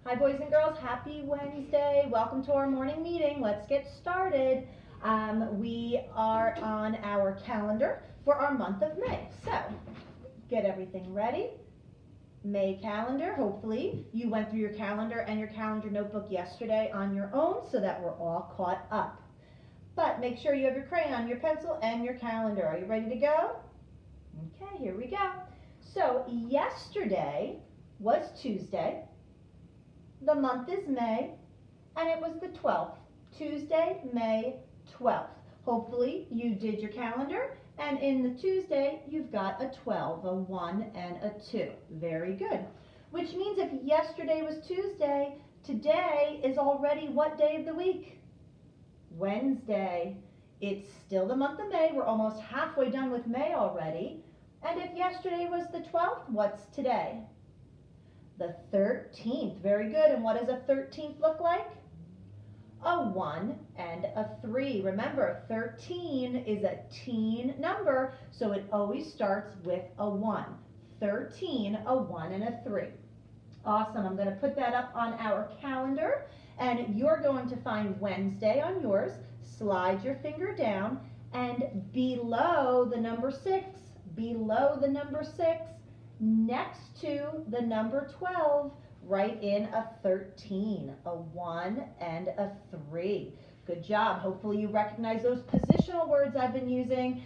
Hi boys and girls, happy Wednesday. Welcome to our morning meeting. Let's get started. We are on our calendar for our month of May. So get everything ready. May calendar, hopefully you went through your calendar and your calendar notebook yesterday on your own so that we're all caught up. But make sure you have your crayon, your pencil, and your calendar. Are you ready to go? Okay, here we go. So yesterday was Tuesday. The month is May, and it was the 12th, Tuesday, May 12th. Hopefully you did your calendar, and in the Tuesday, you've got a 12, a 1, and a 2. Very good. Which means if yesterday was Tuesday, today is already what day of the week? Wednesday. It's still the month of May. We're almost halfway done with May already. And if yesterday was the 12th, what's today? The 13th, very good. And what does a 13th look like? A 1 and a 3. Remember, 13 is a teen number, so it always starts with a 1. 13, a 1 and a 3. Awesome, I'm going to put that up on our calendar, and you're going to find Wednesday on yours. Slide your finger down, and below the number 6, next to the number 12, write in a 13, a 1 and a 3. Good job. Hopefully you recognize those positional words I've been using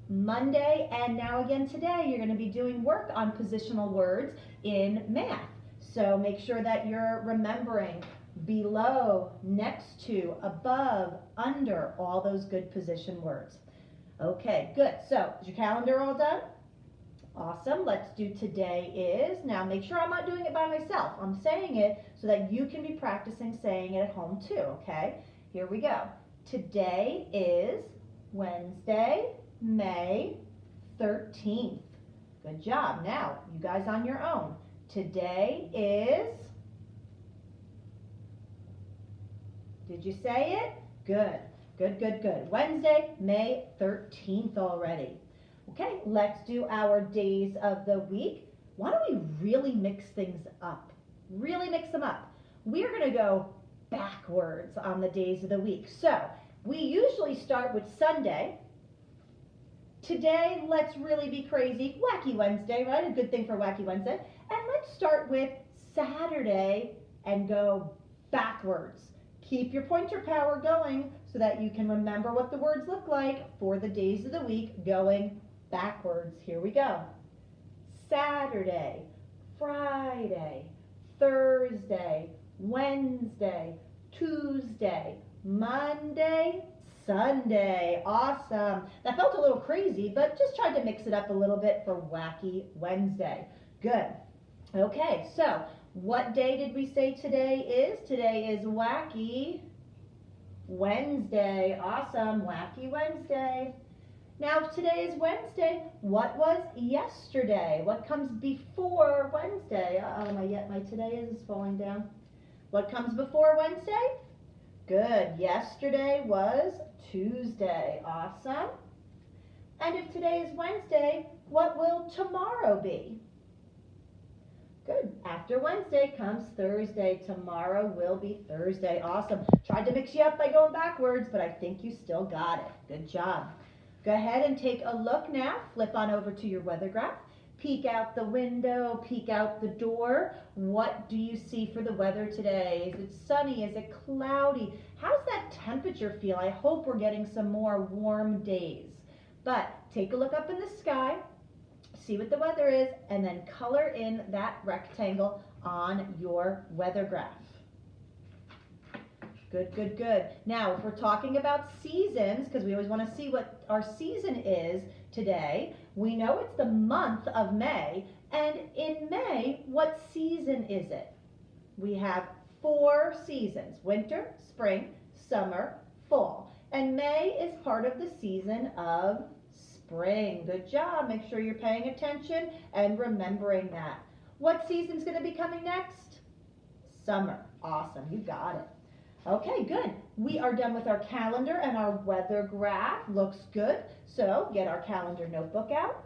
Monday and now again today. You're going to be doing work on positional words in math. So make sure that you're remembering below, next to, above, under, all those good position words. Okay, good. So is your calendar all done? Awesome. Let's do today is. Now make sure I'm not doing it by myself. I'm saying it so that you can be practicing saying it at home too, okay? Here we go. Today is Wednesday, May 13th. Good job. Now, you guys on your own. Today is, did you say it? Good. Good. Wednesday, May 13th already. Okay, let's do our days of the week. Why don't we really mix things up? Really mix them up. We're going to go backwards on the days of the week. So we usually start with Sunday. Today, let's really be crazy. Wacky Wednesday, right? A good thing for Wacky Wednesday. And let's start with Saturday and go backwards. Keep your pointer power going so that you can remember what the words look like for the days of the week going backwards. Here we go. Saturday, Friday, Thursday, Wednesday, Tuesday, Monday, Sunday. Awesome. That felt a little crazy, but just tried to mix it up a little bit for Wacky Wednesday. Good. Okay, so what day did we say today is? Today is Wacky Wednesday. Awesome. Wacky Wednesday. Now, if today is Wednesday, what was yesterday? What comes before Wednesday? My today is falling down. What comes before Wednesday? Good. Yesterday was Tuesday. Awesome. And if today is Wednesday, what will tomorrow be? Good. After Wednesday comes Thursday. Tomorrow will be Thursday. Awesome. Tried to mix you up by going backwards, but I think you still got it. Good job. Go ahead and take a look now. Flip on over to your weather graph. Peek out the window, peek out the door. What do you see for the weather today? Is it sunny? Is it cloudy? How's that temperature feel? I hope we're getting some more warm days. But take a look up in the sky, see what the weather is, and then color in that rectangle on your weather graph. Good. Now, if we're talking about seasons, because we always want to see what our season is today, we know it's the month of May, and in May, what season is it? We have 4 seasons: winter, spring, summer, fall. And May is part of the season of spring. Good job. Make sure you're paying attention and remembering that. What season's going to be coming next? Summer. Awesome. You got it. Okay, good. We are done with our calendar and our weather graph. Looks good. So get our calendar notebook out.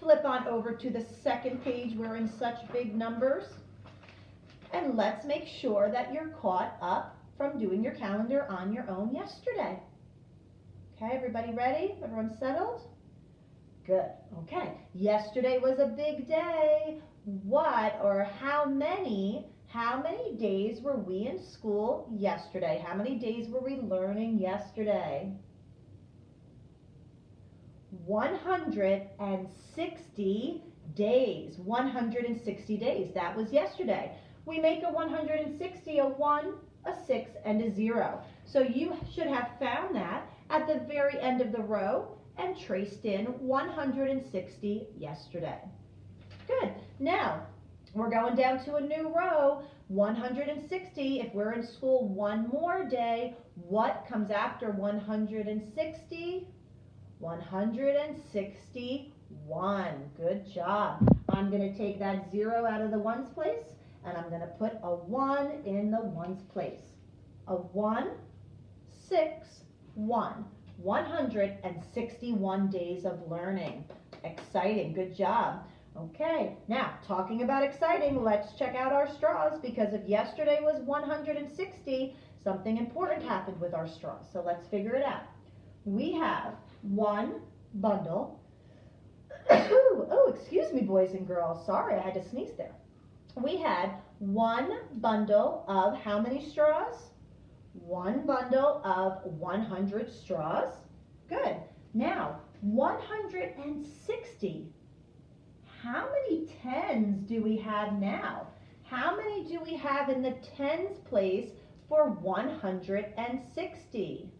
Flip on over to the second page. We're in such big numbers. And let's make sure that you're caught up from doing your calendar on your own yesterday. Okay, everybody ready? Everyone settled? Good. Okay. Yesterday was a big day. What or how many days were we in school yesterday? How many days were we learning yesterday? 160 days. 160 days. That was yesterday. We make a 160 a 1, a 6, and a 0. So you should have found that at the very end of the row and traced in 160 yesterday. Good. Now, we're going down to a new row, 160. If we're in school one more day, what comes after 160? 161. Good job. I'm going to take that 0 out of the ones place, and I'm going to put a 1 in the ones place. A 1, 6, 1. 161 days of learning. Exciting. Good job. Okay, now talking about exciting, let's check out our straws, because if yesterday was 160, something important happened with our straws. So let's figure it out. We have one bundle. Oh, excuse me, boys and girls. Sorry, I had to sneeze there. We had one bundle of how many straws? One bundle of 100 straws. Good. Now, 160. How many tens do we have now? How many do we have in the tens place for 160?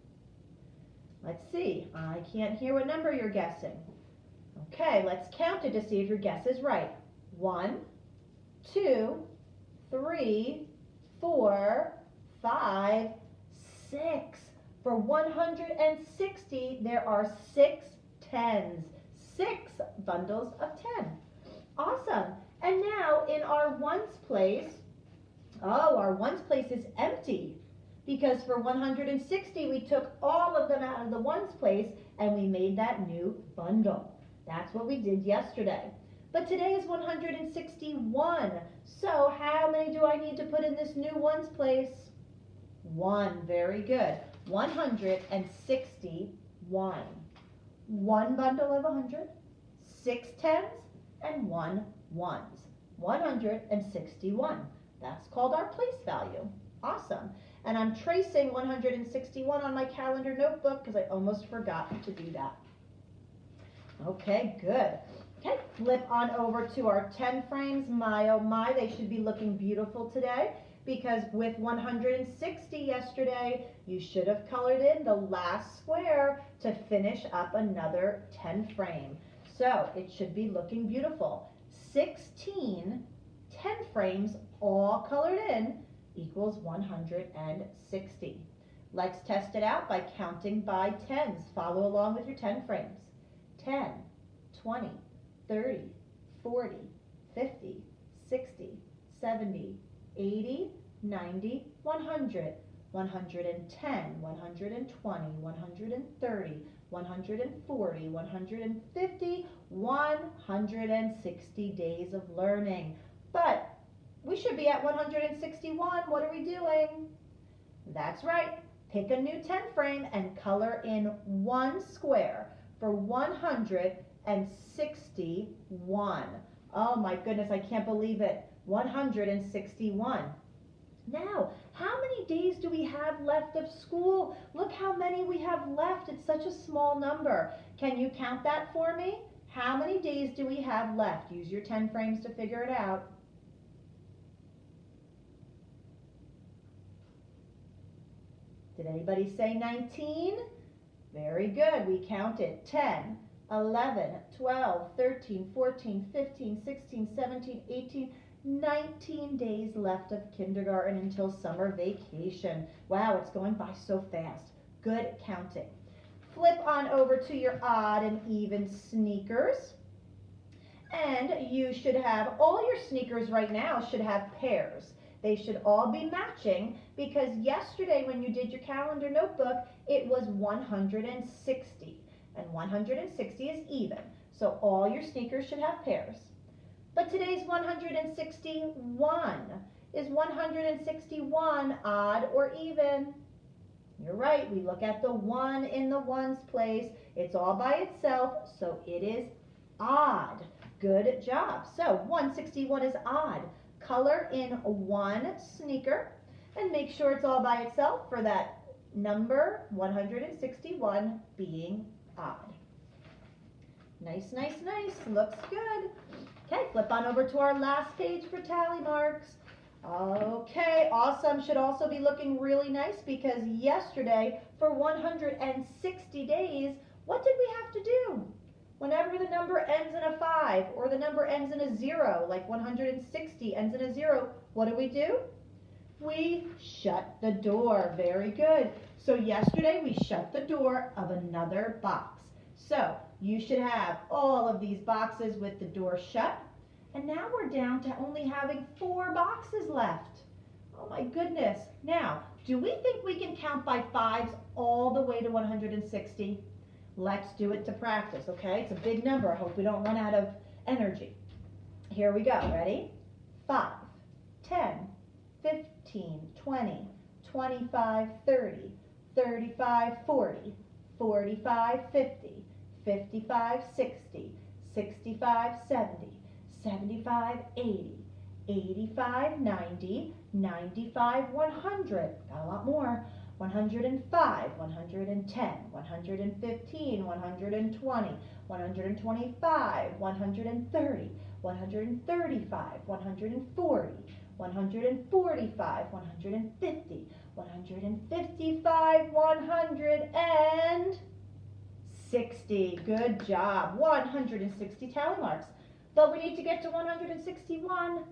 Let's see. I can't hear what number you're guessing. Okay, let's count it to see if your guess is right. 1, 2, 3, 4, 5, 6. For 160, there are 6 tens. 6 bundles of 10. Awesome. And now in our ones place, our ones place is empty, because for 160 we took all of them out of the ones place and we made that new bundle. That's what we did yesterday. But today is 161. So how many do I need to put in this new ones place? 1. Very good. 161. One bundle of 100, 6 tens, and 1 ones. 161. That's called our place value. Awesome. And I'm tracing 161 on my calendar notebook because I almost forgot to do that. Okay, good. Okay, flip on over to our 10 frames. My, oh my, they should be looking beautiful today, because with 160 yesterday, you should have colored in the last square to finish up another 10 frame. So it should be looking beautiful. 16 10 frames all colored in equals 160. Let's test it out by counting by tens. Follow along with your 10 frames. 10, 20, 30, 40, 50, 60, 70, 80, 90, 100, 110, 120, 130, 140, 150, 160 days of learning. But we should be at 161. What are we doing? That's right. Pick a new 10 frame and color in one square for 161. Oh my goodness, I can't believe it. 161. Now, how many days do we have left of school? Look how many we have left. It's such a small number. Can you count that for me? How many days do we have left? Use your 10 frames to figure it out. Did anybody say 19? Very good. We counted 10, 11, 12, 13, 14, 15, 16, 17, 18, 19 days left of kindergarten until summer vacation. Wow, it's going by so fast. Good counting. Flip on over to your odd and even sneakers. And you should have, all your sneakers right now should have pairs. They should all be matching, because yesterday when you did your calendar notebook, it was 160. And 160 is even. So all your sneakers should have pairs. But today's 161. Is 161 odd or even? You're right, we look at the 1 in the ones place. It's all by itself, so it is odd. Good job. So 161 is odd. Color in one sneaker and make sure it's all by itself for that number 161 being odd. Nice, nice, nice. Looks good. Okay, flip on over to our last page for tally marks. Okay, awesome. Should also be looking really nice because yesterday for 160 days, what did we have to do? Whenever the number ends in a 5 or the number ends in a 0, like 160 ends in a 0, what do? We shut the door. Very good. So yesterday we shut the door of another box. So you should have all of these boxes with the door shut. And now we're down to only having 4 boxes left. Oh my goodness. Now, do we think we can count by 5s all the way to 160? Let's do it to practice, okay? It's a big number. I hope we don't run out of energy. Here we go. Ready? 5, 10, 15, 20, 25, 30, 35, 40, 45, 50, 55, 60, 65, 70, 75, 80, 85, 90, 95, 100. Got a lot more. 105, 110, 115, 120, 125, 130, 135, 140, 145, 150, 155, 160. Good job. 160 tally marks. But we need to get to 161.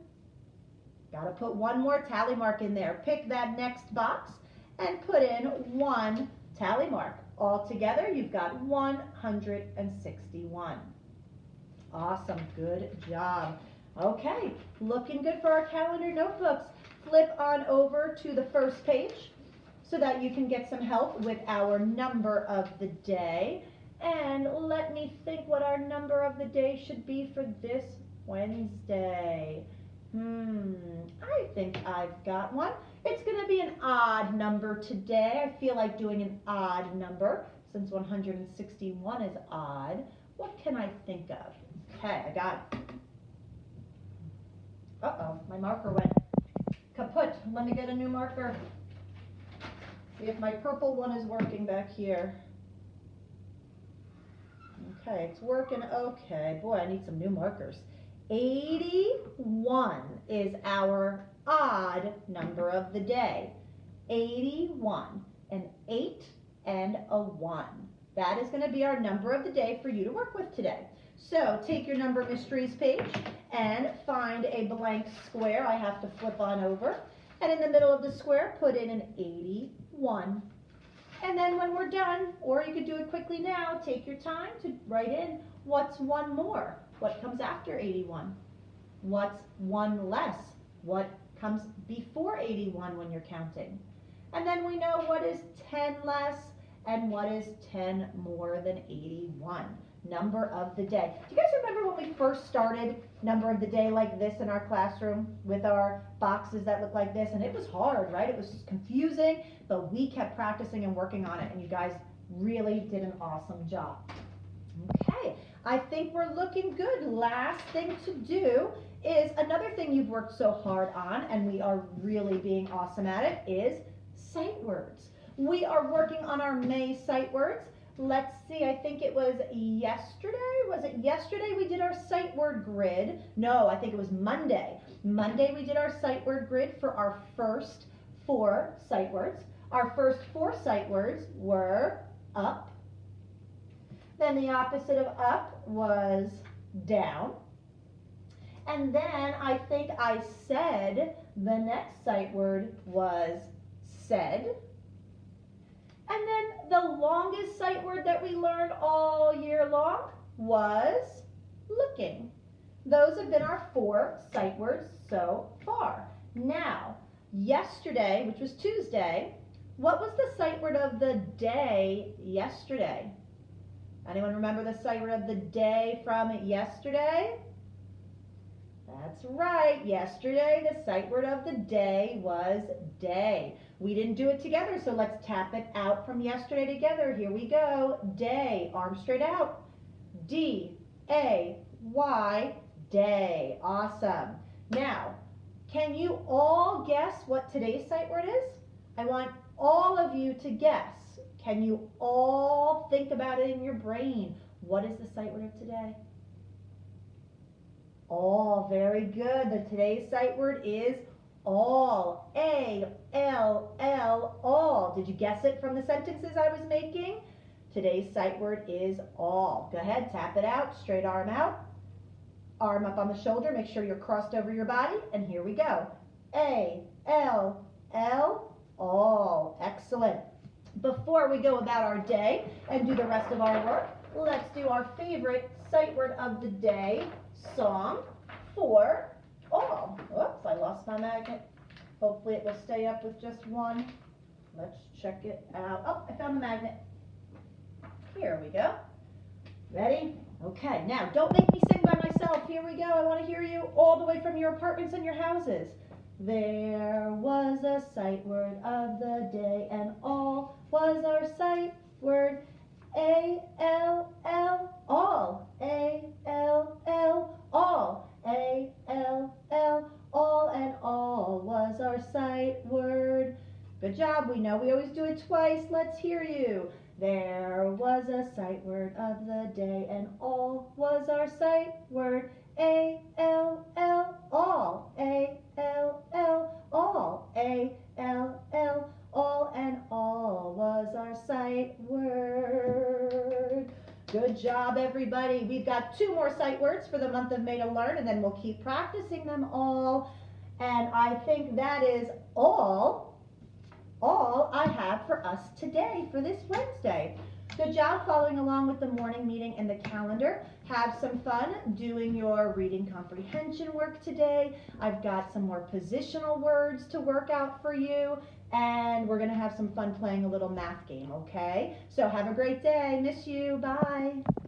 Got to put one more tally mark in there. Pick that next box and put in 1 tally mark. Altogether, you've got 161. Awesome, good job. Okay, looking good for our calendar notebooks. Flip on over to the first page so that you can get some help with our number of the day. And let me think what our number of the day should be for this Wednesday. I think I've got one. It's going to be an odd number today. I feel like doing an odd number since 161 is odd. What can I think of? Okay, I got it. Uh-oh, my marker went kaput. Let me get a new marker. See if my purple one is working back here. Okay, it's working okay. Boy, I need some new markers. 81 is our odd number of the day. 81, an 8 and a 1. That is going to be our number of the day for you to work with today. So take your number mysteries page and find a blank square. I have to flip on over. And in the middle of the square, put in an 81. And then when we're done, or you could do it quickly now, take your time to write in what's one more. What comes after 81? What's one less? What comes before 81 when you're counting? And then we know what is 10 less and what is 10 more than 81. Number of the day. Do you guys remember when we first started number of the day like this in our classroom with our boxes that look like this? And it was hard, right? It was confusing, but we kept practicing and working on it, and you guys really did an awesome job. Okay, I think we're looking good. Last thing to do is another thing you've worked so hard on, and we are really being awesome at it, is sight words. We are working on our May sight words. Let's see, I think it was yesterday. Was it yesterday we did our sight word grid? No, I think it was Monday. Monday we did our sight word grid for our first 4 sight words. Our first 4 sight words were up. Then the opposite of up was down. And then I think I said the next sight word was said. And then the longest sight word that we learned all year long was looking. Those have been our 4 sight words so far. Now, yesterday, which was Tuesday, what was the sight word of the day yesterday? Anyone remember the sight word of the day from yesterday? That's right. Yesterday, the sight word of the day was day. We didn't do it together, so let's tap it out from yesterday together. Here we go. Day. Arms straight out. D-A-Y. Day. Awesome. Now, can you all guess what today's sight word is? I want all of you to guess. Can you all think about it in your brain? What is the sight word of today? All. Very good. Today's sight word is all. A-L-L, all. Did you guess it from the sentences I was making? Today's sight word is all. Go ahead, tap it out. Straight arm out. Arm up on the shoulder. Make sure you're crossed over your body. And here we go. A-L-L, all. Excellent. Before we go about our day and do the rest of our work, let's do our favorite sight word of the day song for all. Oops, I lost my magnet. Hopefully it will stay up with just one. Let's check it out. Oh, I found the magnet. Here we go. Ready? Okay, now don't make me sing by myself. Here we go. I want to hear you all the way from your apartments and your houses. There was a sight word of the day, and all was our sight word. A-L-L, all. A-L-L, all. A-L-L, all, and all was our sight word. Good job. We know we always do it twice. Let's hear you. There was a sight word of the day, and all was our sight word. A-L-L, all. A-L-L, all. A-L-L, all, and all was our sight word. Good job, everybody. We've got 2 more sight words for the month of May to learn, and then we'll keep practicing them all. And I think that is all I have for us today for this Wednesday. Good job following along with the morning meeting and the calendar. Have some fun doing your reading comprehension work today. I've got some more positional words to work out for you, and we're going to have some fun playing a little math game, okay? So have a great day. Miss you. Bye.